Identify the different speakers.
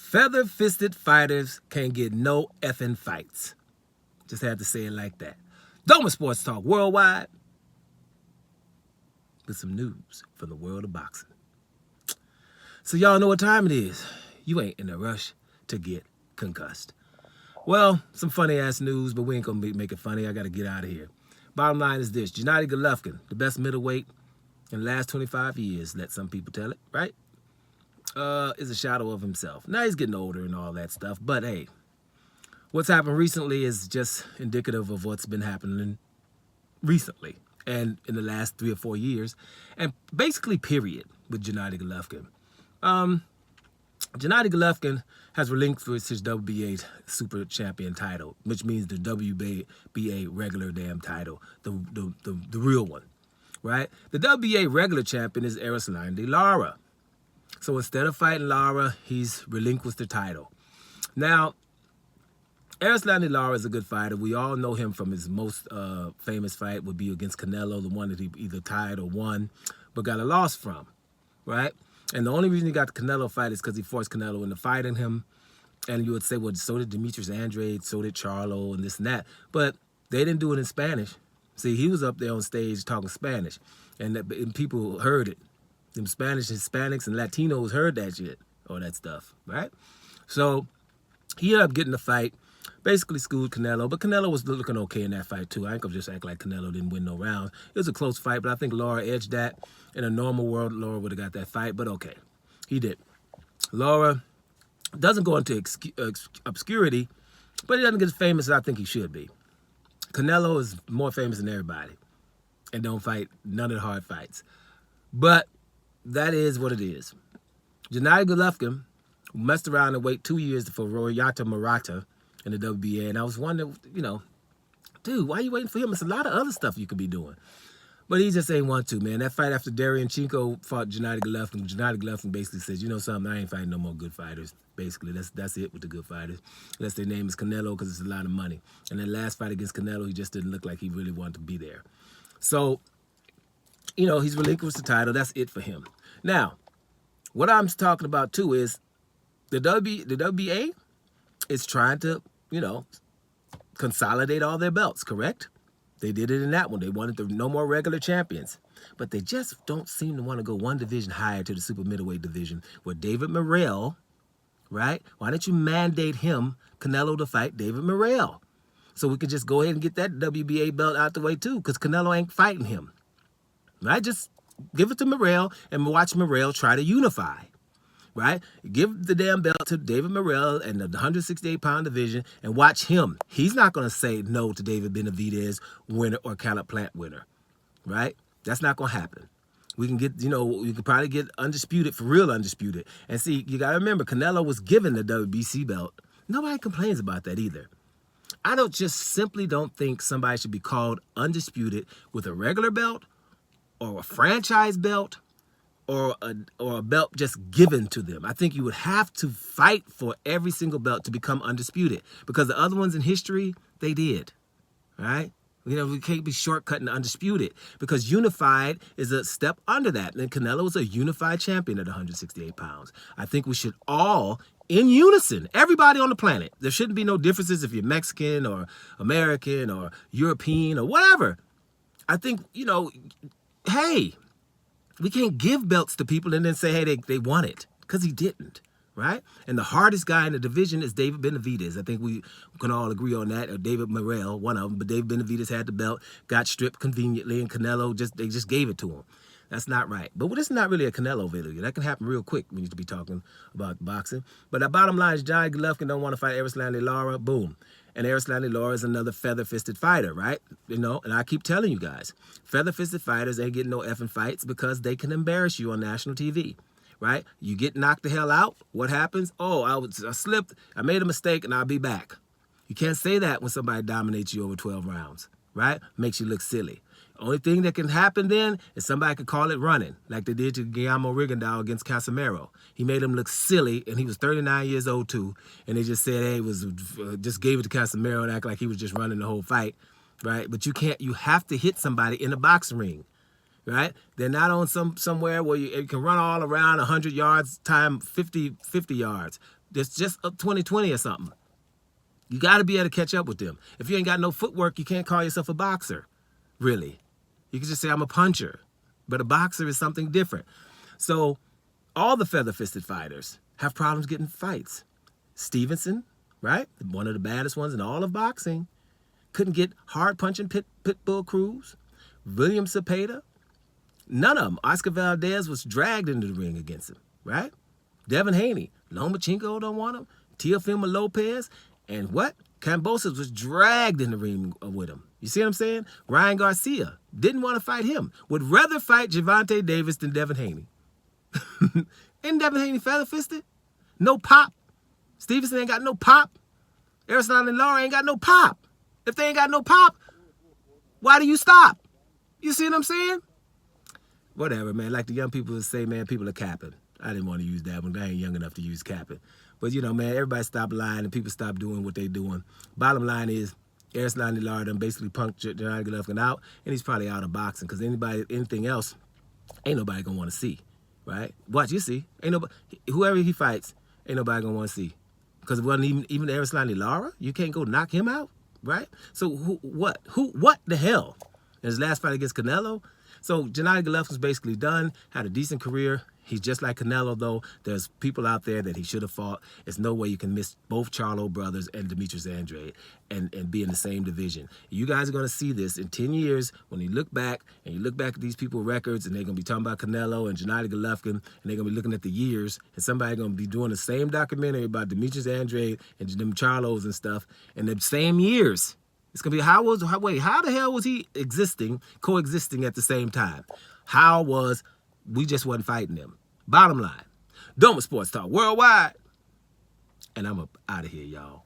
Speaker 1: Feather-fisted fighters can't get no effing fights. Just had to say it like that. Doma Sports Talk Worldwide with some news from the world of boxing. So y'all know what time it is. You ain't in a rush to get concussed. Well, some funny-ass news, but we ain't going to make it funny. I got to get out of here. Bottom line is this. Gennady Golovkin, the best middleweight in the last 25 years, let some people tell it, right? Is a shadow of himself. Now he's getting older and all that stuff, but hey, what's happened recently is just indicative of what's been happening recently and in the last 3 or 4 years, and basically period with Gennady Golovkin. Gennady Golovkin has relinquished his WBA Super Champion title, which means the WBA regular damn title, the real one, right? The WBA regular champion is Erislandy Lara. So instead of fighting Lara, he's relinquished the title. Now, Erislandy Lara is a good fighter. We all know him from his most famous fight would be against Canelo, the one that he either tied or won, but got a loss from, right? And the only reason he got the Canelo fight is because he forced Canelo into fighting him. And you would say, well, so did Demetrius Andrade, so did Charlo, and this and that. But they didn't do it in Spanish. See, he was up there on stage talking Spanish, and people heard it. Them Spanish, Hispanics, and Latinos heard that shit, all that stuff, right? So he ended up getting the fight, basically schooled Canelo, but Canelo was looking okay in that fight too. I ain't gonna just act like Canelo didn't win no rounds. It was a close fight, but I think Lara edged that. In a normal world, Lara would have got that fight, but okay, he did. Lara doesn't go into obscurity, but he doesn't get as famous as I think he should be. Canelo is more famous than everybody and don't fight none of the hard fights. But that is what it is. Gennady Golovkin messed around and wait 2 years for Royata Murata in the WBA, and I was wondering, you know, dude, why are you waiting for him? It's a lot of other stuff you could be doing. But he just ain't want to, man. That fight after Darian Chinko fought Gennady Golovkin basically says, you know something, I ain't fighting no more good fighters. Basically, that's it with the good fighters. Unless their name is Canelo, because it's a lot of money. And that last fight against Canelo, he just didn't look like he really wanted to be there. So, you know, he's relinquished the title. That's it for him. Now, what I'm talking about, too, is the WBA is trying to, you know, consolidate all their belts, correct? They did it in that one. They wanted no more regular champions. But they just don't seem to want to go one division higher to the super middleweight division where David Morrell, right? Why don't you mandate him, Canelo, to fight David Morrell? So we could just go ahead and get that WBA belt out the way, too, because Canelo ain't fighting him. Right? Just give it to Morrell and watch Morrell try to unify. Right? Give the damn belt to David Morrell and the 168-pound division and watch him. He's not going to say no to David Benavidez winner or Caleb Plant winner. Right? That's not going to happen. We can get, you know, we could probably get undisputed for real undisputed. And see, you got to remember, Canelo was given the WBC belt. Nobody complains about that either. I simply don't think somebody should be called undisputed with a regular belt or a franchise belt, or a belt just given to them. I think you would have to fight for every single belt to become undisputed, because the other ones in history, they did, right? You know, we can't be shortcutting undisputed, because unified is a step under that. And Canelo is a unified champion at 168 pounds. I think we should all, in unison, everybody on the planet, there shouldn't be no differences if you're Mexican or American or European or whatever. I think, you know, hey, we can't give belts to people and then say, hey, they won it, because he didn't, right? And the hardest guy in the division is David Benavidez. I think we can all agree on that. Or David Morrell, one of them. But David Benavidez had the belt, got stripped conveniently, and Canelo, they just gave it to him. That's not right. But this is not really a Canelo video. That can happen real quick when you be talking about boxing. But the bottom line is Gennady Golovkin don't want to fight Erislandy Lara. Boom. And Erislandy Lara is another feather-fisted fighter, right? You know, and I keep telling you guys, feather-fisted fighters ain't getting no effing fights because they can embarrass you on national TV, right? You get knocked the hell out. What happens? Oh, I slipped. I made a mistake, and I'll be back. You can't say that when somebody dominates you over 12 rounds, right? Makes you look silly. Only thing that can happen then is somebody could call it running, like they did to Guillermo Rigondeaux against Casemiro. He made him look silly, and he was 39 years old too. And they just said, hey, just gave it to Casemiro and act like he was just running the whole fight, right? But you have to hit somebody in a boxing ring, right? They're not on somewhere where you can run all around 100 yards time 50 yards. That's just up 2020 or something. You got to be able to catch up with them. If you ain't got no footwork, you can't call yourself a boxer, really. You can just say, I'm a puncher. But a boxer is something different. So all the feather-fisted fighters have problems getting fights. Stevenson, right? One of the baddest ones in all of boxing. Couldn't get hard-punching Pitbull Cruz. William Cepeda. None of them. Oscar Valdez was dragged into the ring against him, right? Devin Haney. Lomachenko don't want him. Teofimo Lopez. And what? Kambosos was dragged in the ring with him. You see what I'm saying? Ryan Garcia didn't want to fight him. Would rather fight Gervonta Davis than Devin Haney. Ain't Devin Haney feather-fisted? No pop. Stevenson ain't got no pop. Erislandy Lara ain't got no pop. If they ain't got no pop, why do you stop? You see what I'm saying? Whatever, man. Like the young people would say, man, people are capping. I didn't want to use that one. I ain't young enough to use capping. But, you know, man, everybody stop lying and people stop doing what they doing. Bottom line is, Erislandy Lara done basically punked Gennady Golovkin out, and he's probably out of boxing because anything else, ain't nobody going to want to see, right? Watch, you see. Ain't nobody, whoever he fights, ain't nobody going to want to see. Because it wasn't even Erislandy Lara. You can't go knock him out, right? So what the hell? In his last fight against Canelo? So Gennady Golovkin's basically done, had a decent career. He's just like Canelo, though. There's people out there that he should have fought. There's no way you can miss both Charlo brothers and Demetrius Andrade and be in the same division. You guys are going to see this in 10 years when you look back, and you look back at these people's records, and they're going to be talking about Canelo and Gennady Golovkin, and they're going to be looking at the years, and somebody's going to be doing the same documentary about Demetrius Andrade and them Charlos and stuff in the same years. It's going to be, how the hell was he coexisting at the same time? We just wasn't fighting them. Bottom line, Doma Sports Talk Worldwide. And I'm out of here, y'all.